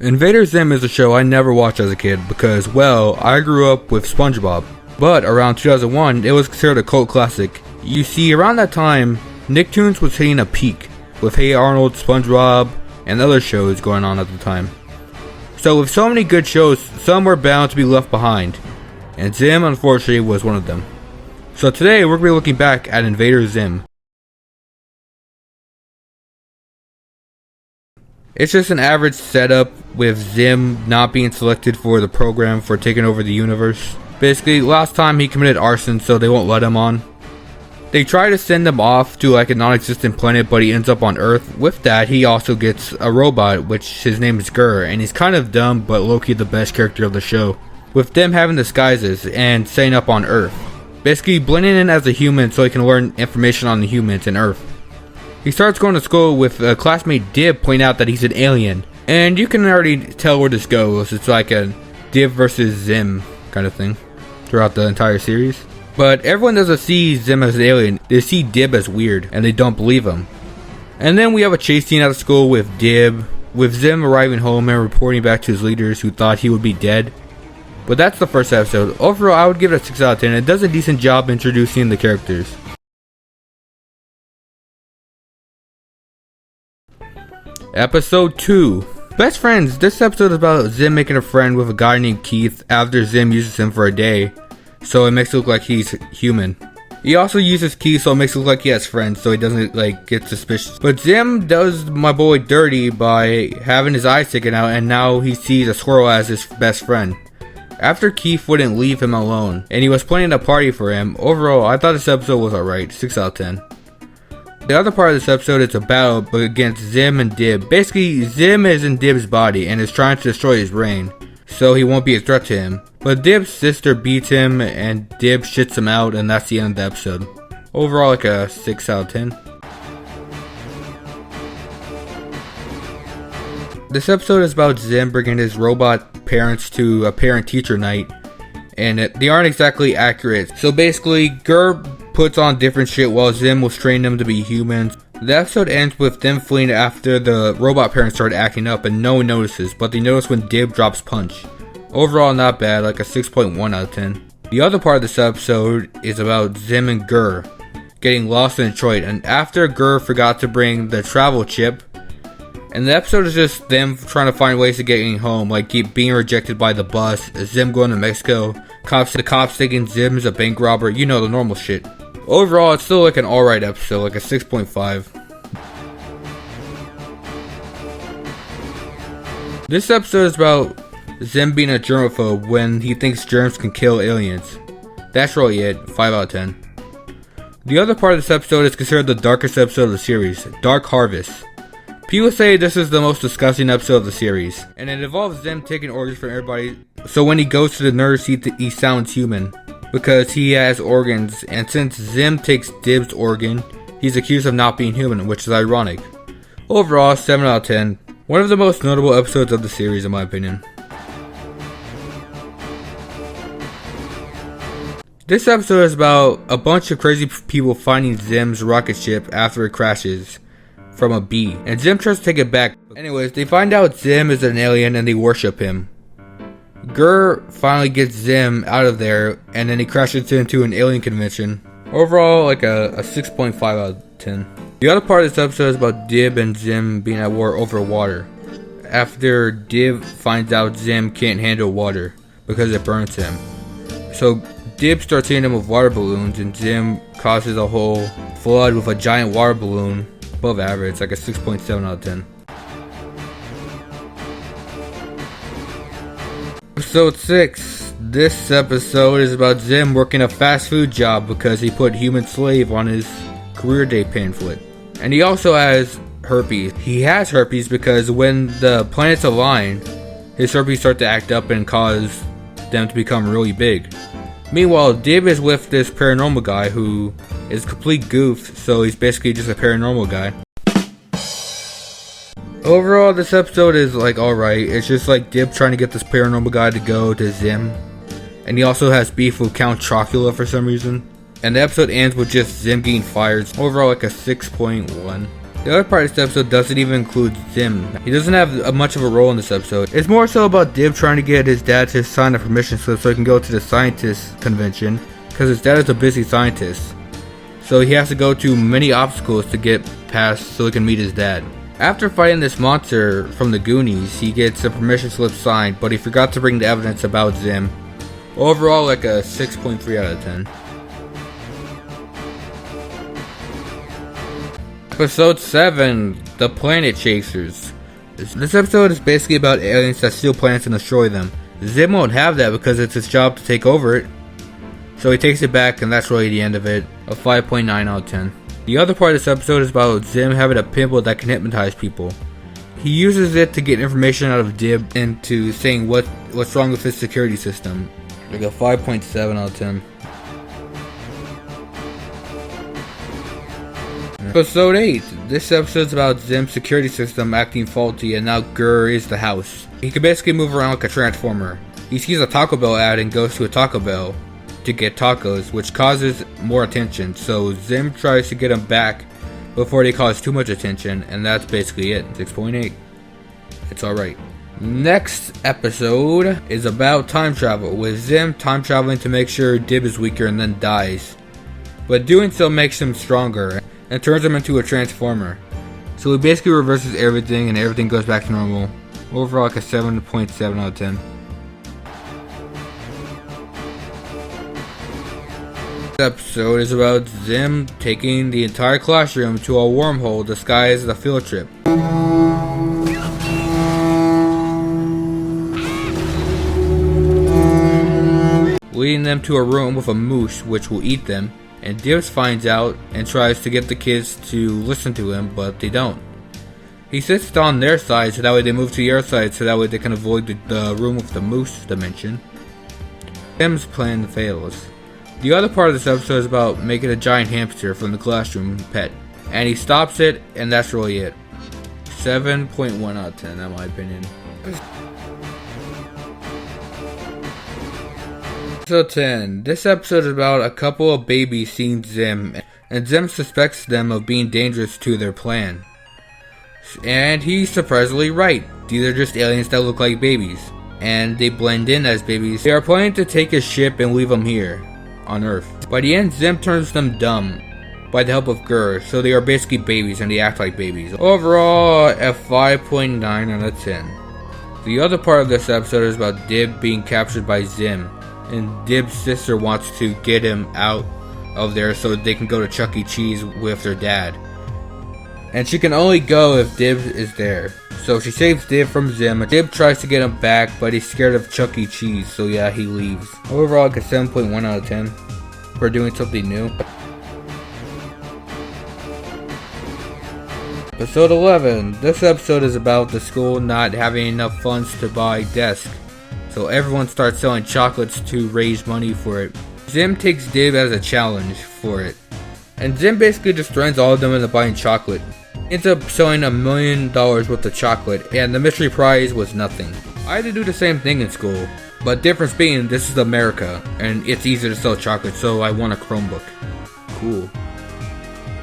Invader Zim is a show I never watched as a kid because, well, I grew up with SpongeBob. But around 2001, it was considered a cult classic. You see, around that time, Nicktoons was hitting a peak, with Hey Arnold, SpongeBob, and other shows going on at the time. So with so many good shows, some were bound to be left behind, and Zim unfortunately was one of them. So today we're going to be looking back at Invader Zim. It's just an average setup with Zim not being selected for the program for taking over the universe. Basically, last time he committed arson, so they won't let him on. They try to send him off to like a non-existent planet, but he ends up on Earth. With that, he also gets a robot, which his name is Gur, and he's kind of dumb, but low-key the best character of the show. With them having disguises and setting up on Earth. Basically blending in as a human so he can learn information on the humans and Earth. He starts going to school with a classmate Dib pointing out that he's an alien. And you can already tell where this goes. It's like a Dib versus Zim kind of thing throughout the entire series. But everyone doesn't see Zim as an alien. They see Dib as weird and they don't believe him. And then we have a chase scene out of school with Dib, with Zim arriving home and reporting back to his leaders who thought he would be dead. But that's the first episode. Overall, I would give it a 6 out of 10. It does a decent job introducing the characters. Episode 2. Best Friends. This episode is about Zim making a friend with a guy named Keith after Zim uses him for a day, so it makes it look like he's human. He also uses Keith so it makes it look like he has friends so he doesn't get suspicious. But Zim does my boy dirty by having his eyes taken out, and now he sees a squirrel as his best friend. After Keith wouldn't leave him alone, and he was planning a party for him, overall I thought this episode was alright, 6 out of 10. The other part of this episode is a battle against Zim and Dib. Basically, Zim is in Dib's body and is trying to destroy his brain, so he won't be a threat to him. But Dib's sister beats him and Dib shits him out, and that's the end of the episode. Overall, like a 6 out of 10. This episode is about Zim bringing his robot parents to a parent-teacher night, and they aren't exactly accurate. So basically, Gur puts on different shit while Zim was training them to be humans. The episode ends with them fleeing after the robot parents started acting up and no one notices, but they notice when Dib drops punch. Overall not bad, like a 6.1 out of 10. The other part of this episode is about Zim and Gur getting lost in Detroit, and after Gur forgot to bring the travel chip, and the episode is just them trying to find ways to getting home, like being rejected by the bus, Zim going to Mexico, the cops thinking Zim is a bank robber, you know, the normal shit. Overall, it's still like an alright episode, like a 6.5. This episode is about Zim being a germaphobe when he thinks germs can kill aliens. That's really it, 5 out of 10. The other part of this episode is considered the darkest episode of the series, Dark Harvest. People say this is the most disgusting episode of the series, and it involves Zim taking organs from everybody, so when he goes to the nurse he sounds human, because he has organs, and since Zim takes Dib's organ, he's accused of not being human, which is ironic. Overall, 7 out of 10. One of the most notable episodes of the series in my opinion. This episode is about a bunch of crazy people finding Zim's rocket ship after it crashes from a bee, and Zim tries to take it back. Anyways, they find out Zim is an alien and they worship him. Gur finally gets Zim out of there, and then he crashes into an alien convention. Overall, like a 6.5 out of 10. The other part of this episode is about Dib and Zim being at war over water. After Dib finds out Zim can't handle water because it burns him. So Dib starts hitting him with water balloons, and Zim causes a whole flood with a giant water balloon. Above average, like a 6.7 out of 10. Episode 6. This episode is about Zim working a fast food job because he put human slave on his career day pamphlet. And he also has herpes. He has herpes because when the planets align, his herpes start to act up and cause them to become really big. Meanwhile, Dib is with this paranormal guy who is a complete goof, so he's basically just a paranormal guy. Overall, this episode is like alright. It's just like Dib trying to get this paranormal guy to go to Zim. And he also has beef with Count Chocula for some reason. And the episode ends with just Zim getting fired. Overall, like a 6.1. The other part of this episode doesn't even include Zim. He doesn't have much of a role in this episode. It's more so about Dib trying to get his dad to sign a permission slip so he can go to the scientist convention, because his dad is a busy scientist. So he has to go to many obstacles to get past so he can meet his dad. After fighting this monster from the Goonies, he gets a permission slip signed, but he forgot to bring the evidence about Zim. Overall, like a 6.3 out of 10. Episode 7, The Planet Chasers. This episode is basically about aliens that steal planets and destroy them. Zim won't have that because it's his job to take over it. So he takes it back, and that's really the end of it. A 5.9 out of 10. The other part of this episode is about Zim having a pimple that can hypnotize people. He uses it to get information out of Dib into saying what's wrong with his security system. Like a 5.7 out of 10. Episode 8. This episode's about Zim's security system acting faulty, and now Gurr is the house. He can basically move around like a transformer. He sees a Taco Bell ad and goes to a Taco Bell to get tacos, which causes more attention, so Zim tries to get him back before they cause too much attention, and that's basically it. 6.8. It's alright. Next episode is about time travel, with Zim time traveling to make sure Dib is weaker and then dies. But doing so makes him stronger and turns him into a transformer. So he basically reverses everything and everything goes back to normal. Overall, like a 7.7 out of 10. This episode is about Zim taking the entire classroom to a wormhole disguised as a field trip. Leading them to a room with a moose which will eat them, and Dibs finds out and tries to get the kids to listen to him, but they don't. He sits on their side so that way they move to your side so that way they can avoid the room with the moose dimension. Zim's plan fails. The other part of this episode is about making a giant hamster from the classroom pet, and he stops it, and that's really it. 7.1 out of 10 in my opinion. Episode 10. This episode is about a couple of babies seeing Zim, and Zim suspects them of being dangerous to their plan. And he's surprisingly right. These are just aliens that look like babies, and they blend in as babies. They are planning to take his ship and leave them here on Earth. By the end, Zim turns them dumb by the help of Gurr, so they are basically babies and they act like babies. Overall, a 5.9 out of 10. The other part of this episode is about Dib being captured by Zim, and Dib's sister wants to get him out of there so they can go to Chuck E. Cheese with their dad. And she can only go if Dib is there. So she saves Dib from Zim. Dib tries to get him back, but he's scared of Chuck E. Cheese, so yeah, he leaves. Overall, like a 7.1 out of 10 for doing something new. Episode 11. This episode is about the school not having enough funds to buy desks, so everyone starts selling chocolates to raise money for it. Zim takes Dib as a challenge for it, and Zim basically just threatens all of them into buying chocolate. Ends up selling $1 million worth of chocolate, and the mystery prize was nothing. I had to do the same thing in school, but difference being this is America, and it's easier to sell chocolate, so I won a Chromebook. Cool.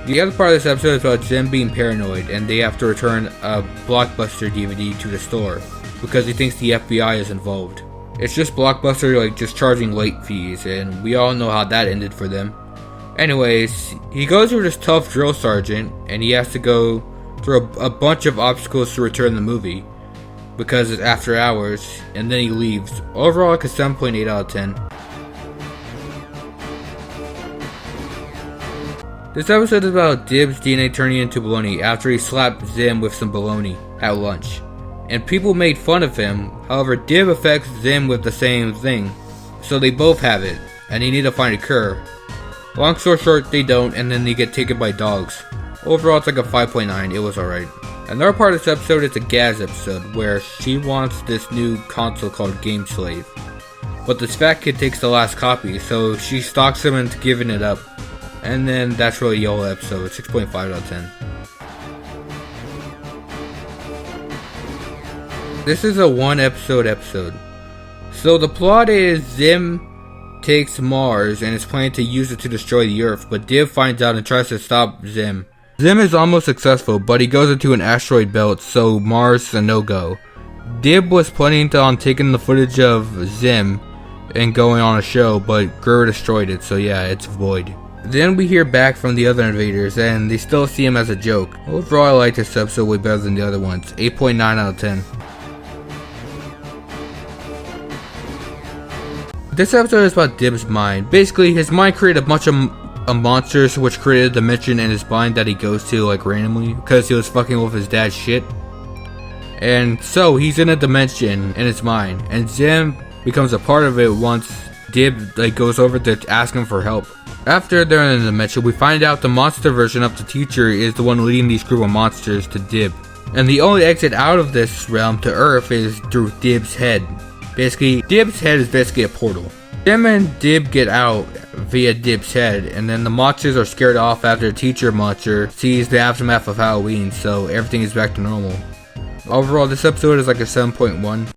The other part of this episode is about Zim being paranoid, and they have to return a Blockbuster DVD to the store because he thinks the FBI is involved. It's just Blockbuster like just charging late fees, and we all know how that ended for them. Anyways, he goes through this tough drill sergeant, and he has to go through a bunch of obstacles to return the movie because it's after hours, and then he leaves. Overall, like a 7.8 out of 10. This episode is about Dib's DNA turning into baloney after he slapped Zim with some baloney at lunch, and people made fun of him. However, Dib affects Zim with the same thing, so they both have it, and they need to find a cure. Long story short, they don't, and then they get taken by dogs. Overall, it's like a 5.9, it was alright. Another part of this episode is a Gaz episode, where she wants this new console called Game Slave. But this fat kid takes the last copy, so she stalks him into giving it up. And then that's really the whole episode, 6.5 out of 10. This is a one episode. So the plot is Zim takes Mars and is planning to use it to destroy the Earth, but Dib finds out and tries to stop Zim Zim is almost successful, but he goes into an asteroid belt, so Mars is a no-go. Dib was planning on taking the footage of Zim and going on a show, but Gur destroyed it, so yeah, it's void. Then we hear back from the other invaders, and they still see him as a joke. Overall, I like this episode way better than the other ones. 8.9 out of 10. This episode is about Dib's mind. Basically, his mind created a bunch of monsters, which created a dimension in his mind that he goes to like randomly, because he was fucking with his dad's shit. And so, he's in a dimension in his mind, and Zim becomes a part of it once Dib goes over to ask him for help. After they're in the dimension, we find out the monster version of the teacher is the one leading these group of monsters to Dib. And the only exit out of this realm to Earth is through Dib's head. Basically, Dib's head is basically a portal. Zim and Dib get out via Dib's head, and then the monsters are scared off after the teacher monster sees the aftermath of Halloween, so everything is back to normal. Overall, this episode is like a 7.1.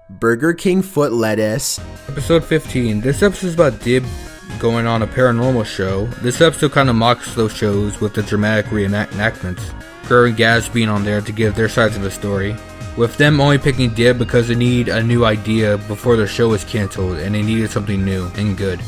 Burger King foot lettuce. Episode 15. This episode is about Dib going on a paranormal show. This episode kind of mocks those shows with the dramatic reenactments. Gur and Gaz being on there to give their sides of the story, with them only picking Dib because they need a new idea before their show is cancelled and they needed something new and good.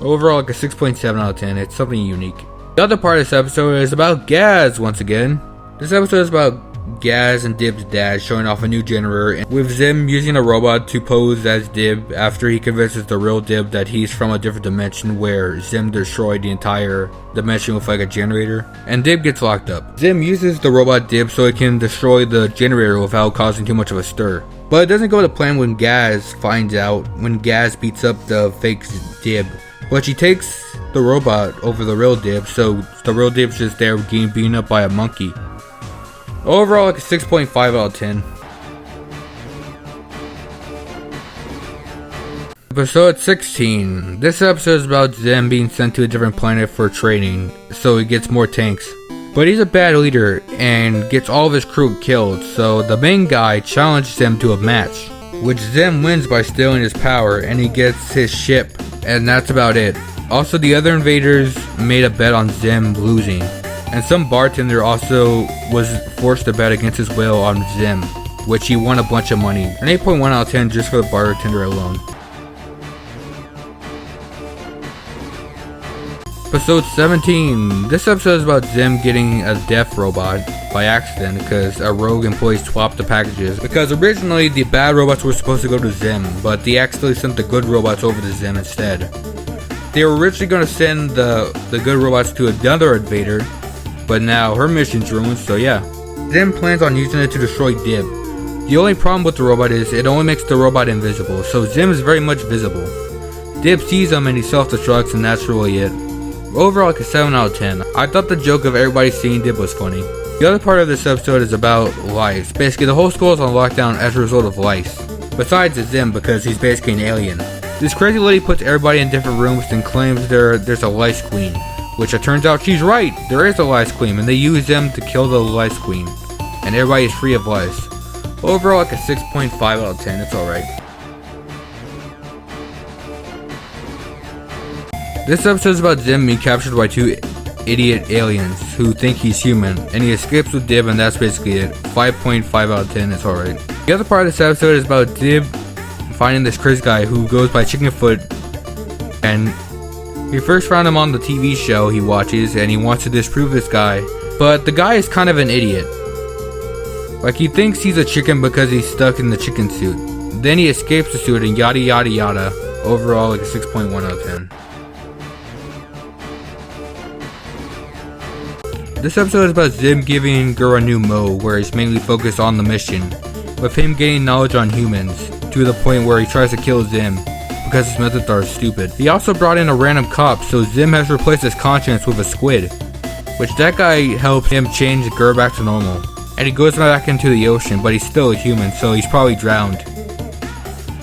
Overall, like a 6.7 out of 10. It's something unique. The other part of this episode is about Gaz once again. This episode is about Gaz and Dib's dad showing off a new generator, with Zim using a robot to pose as Dib after he convinces the real Dib that he's from a different dimension where Zim destroyed the entire dimension with like a generator, and Dib gets locked up. Zim uses the robot Dib so it can destroy the generator without causing too much of a stir. But it doesn't go to plan when Gaz finds out, when Gaz beats up the fake Dib. But she takes the robot over the real Dib, so the real Dib's just there getting beaten up by a monkey. Overall, like a 6.5 out of 10. Episode 16. This episode is about Zim being sent to a different planet for training, so he gets more tanks. But he's a bad leader and gets all of his crew killed, so the main guy challenges him to a match, which Zim wins by stealing his power, and he gets his ship, and that's about it. Also, the other invaders made a bet on Zim losing. And some bartender also was forced to bet against his will on Zim, which he won a bunch of money. An 8.1 out of 10 just for the bartender alone. Episode 17. This episode is about Zim getting a death robot by accident because a rogue employee swapped the packages. Because originally the bad robots were supposed to go to Zim, but they accidentally sent the good robots over to Zim instead. They were originally going to send the good robots to another invader, but now her mission's ruined, so yeah. Zim plans on using it to destroy Dib. The only problem with the robot is it only makes the robot invisible, so Zim is very much visible. Dib sees him and he self-destructs, and that's really it. Overall, like a 7 out of 10. I thought the joke of everybody seeing Dib was funny. The other part of this episode is about lice. Basically, the whole school is on lockdown as a result of lice. Besides Zim, because he's basically an alien. This crazy lady puts everybody in different rooms and claims there's a lice queen. Which it turns out she's right, there is a lice queen, and they use them to kill the lice queen. And everybody is free of lice. Overall, like a 6.5 out of 10, it's alright. This episode is about Zim being captured by two idiot aliens who think he's human, and he escapes with Dib, and that's basically it. 5.5 out of 10, it's alright. The other part of this episode is about Dib finding this crazy guy who goes by Chickenfoot, and he first found him on the TV show he watches, and he wants to disprove this guy, but the guy is kind of an idiot. Like, he thinks he's a chicken because he's stuck in the chicken suit. Then he escapes the suit and yada yada yada. Overall, like a 6.1 out of 10. This episode is about Zim giving Gur a new mode where he's mainly focused on the mission, with him gaining knowledge on humans, to the point where he tries to kill Zim because his methods are stupid. He also brought in a random cop, so Zim has replaced his conscience with a squid, which that guy helped him change Gur back to normal. And he goes back into the ocean, but he's still a human, so he's probably drowned.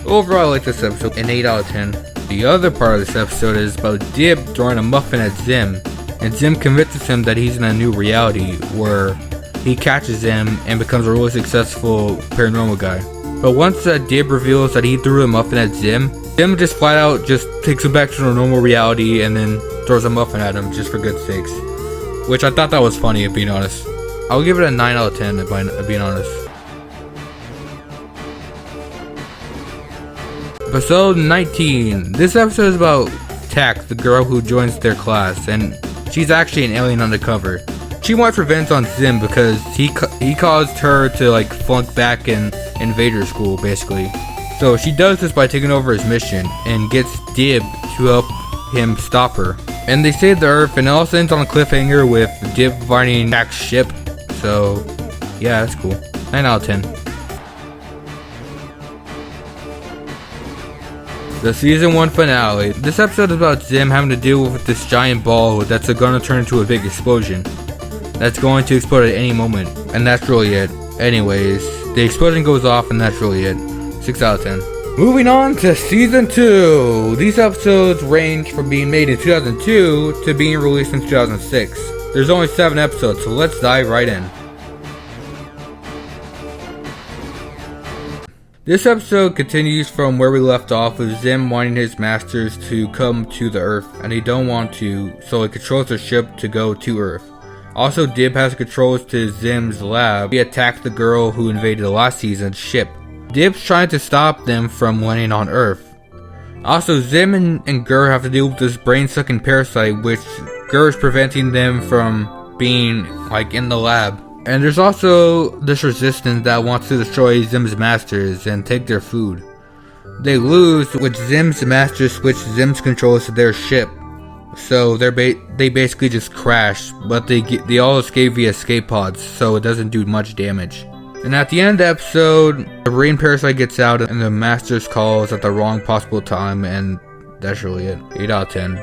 Overall, I like this episode, an 8 out of 10. The other part of this episode is about Dib throwing a muffin at Zim, and Zim convinces him that he's in a new reality where he catches him and becomes a really successful paranormal guy. But once Dib reveals that he threw a muffin at Zim, Zim just flat out just takes him back to the normal reality and then throws a muffin at him just for good sakes. Which I thought that was funny, if being honest. I'll give it a 9 out of 10 if I'm being honest. Episode 19. This episode is about Tak, the girl who joins their class, and she's actually an alien undercover. She wants revenge on Zim because he caused her to like flunk back in Invader school, basically. So she does this by taking over his mission and gets Dib to help him stop her. And they save the Earth, and it also ends on a cliffhanger with Dib finding Tak's ship. So yeah, that's cool. 9 out of 10. The season 1 finale. This episode is about Zim having to deal with this giant ball that's gonna turn into a big explosion. That's going to explode at any moment. And that's really it. Anyways, the explosion goes off and that's really it. 6 out of 10. Moving on to season 2. These episodes range from being made in 2002 to being released in 2006. There's only 7 episodes, so let's dive right in. This episode continues from where we left off with Zim wanting his masters to come to the Earth, and they don't want to, so he controls their ship to go to Earth. Also, Dib has controls to Zim's lab. He attacked the girl who invaded last season's ship. Dib's trying to stop them from landing on Earth. Also, Zim and Gur have to deal with this brain-sucking parasite, which Gur is preventing them from being like in the lab. And there's also this resistance that wants to destroy Zim's masters and take their food. They lose, which Zim's masters switch Zim's controls to their ship. So they basically just crash, but they all escape via escape pods, so it doesn't do much damage. And at the end of the episode, the brain parasite gets out and the masters calls at the wrong possible time, and that's really it. 8 out of 10.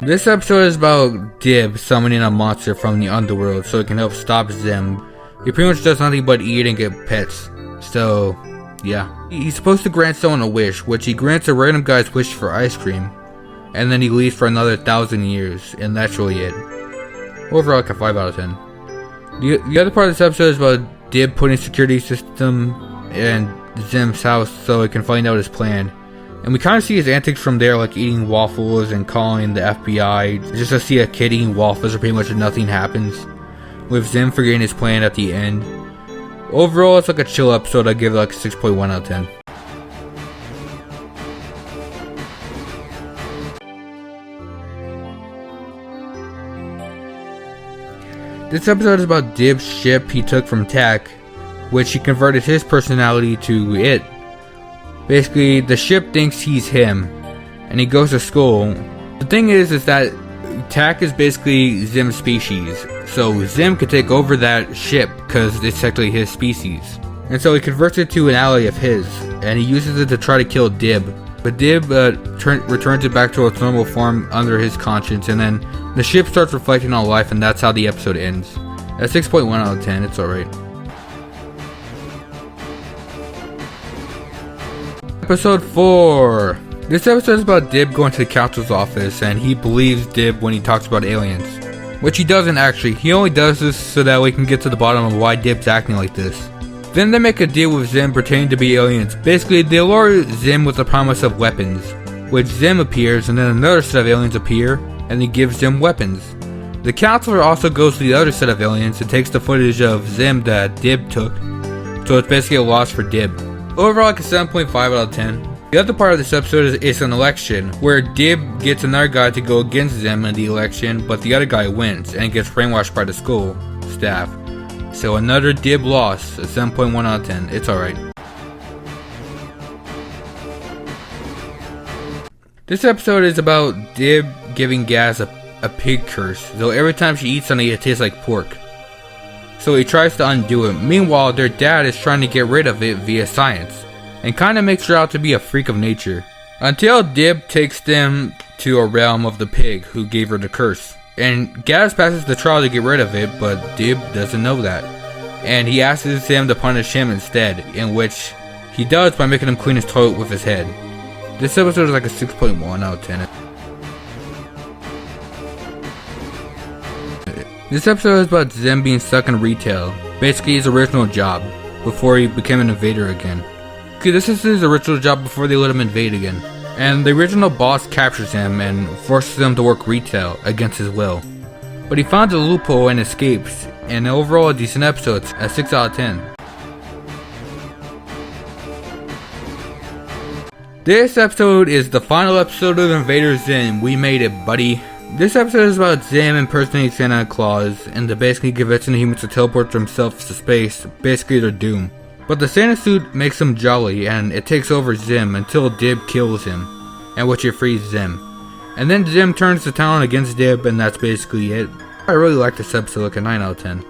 This episode is about Dib summoning a monster from the underworld so it can help stop Zim. He pretty much does nothing but eat and get pets. So, yeah. He's supposed to grant someone a wish, which he grants a random guy's wish for ice cream. And then he leaves for another 1,000 years, and that's really it. Overall, like a 5 out of 10. The other part of this episode is about Dib putting a security system in Zim's house so it can find out his plan. And we kind of see his antics from there, like eating waffles and calling the FBI, just to see a kid eating waffles where pretty much nothing happens, with Zim forgetting his plan at the end. Overall, it's like a chill episode. I give it like a 6.1 out of 10. This episode is about Dib's ship he took from Tak, which he converted his personality to it. Basically, the ship thinks he's him, and he goes to school. The thing is that Tak is basically Zim's species, so Zim could take over that ship because it's technically his species. And so he converts it to an ally of his, and he uses it to try to kill Dib. But Dib returns it back to its normal form under his conscience, and then the ship starts reflecting on life, and that's how the episode ends. At 6.1 out of 10, it's alright. Episode 4. This episode is about Dib going to the council's office, and he believes Dib when he talks about aliens. Which he doesn't actually. He only does this so that we can get to the bottom of why Dib's acting like this. Then they make a deal with Zim pretending to be aliens. Basically, they lure Zim with the promise of weapons, which Zim appears, and then another set of aliens appear, and he gives Zim weapons. The counselor also goes to the other set of aliens and takes the footage of Zim that Dib took, so it's basically a loss for Dib. Overall, like a 7.5 out of 10. The other part of this episode is an election, where Dib gets another guy to go against Zim in the election, but the other guy wins, and gets brainwashed by the school staff. So another Dib loss, a 7.1 out of 10. It's alright. This episode is about Dib giving Gaz a pig curse, though every time she eats something it tastes like pork. So he tries to undo it. Meanwhile, their dad is trying to get rid of it via science, and kinda makes her out to be a freak of nature. Until Dib takes them to a realm of the pig who gave her the curse. And Gaz passes the trial to get rid of it, but Dib doesn't know that. And he asks him to punish him instead, in which he does by making him clean his toilet with his head. This episode is like a 6.1 out of 10. This episode is about Zim being stuck in retail, basically his original job, before he became an invader again. Okay, this is his original job before they let him invade again. And the original boss captures him and forces him to work retail against his will. But he finds a loophole and escapes, and overall a decent episode, a 6 out of 10. This episode is the final episode of Invader Zim. We made it, buddy. This episode is about Zim impersonating Santa Claus and to basically convincing humans to teleport themselves to space, basically their doom. But the Santa suit makes him jolly and it takes over Zim until Dib kills him, and which it frees Zim. And then Zim turns the town against Dib and that's basically it. I really like this episode, like a 9 out of 10.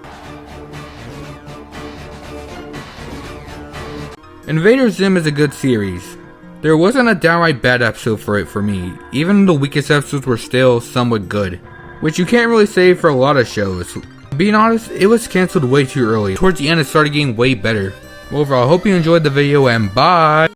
Invader Zim is a good series. There wasn't a downright bad episode for me, even the weakest episodes were still somewhat good, which you can't really say for a lot of shows. Being honest, it was cancelled way too early. Towards the end it started getting way better. Overall, I hope you enjoyed the video and bye!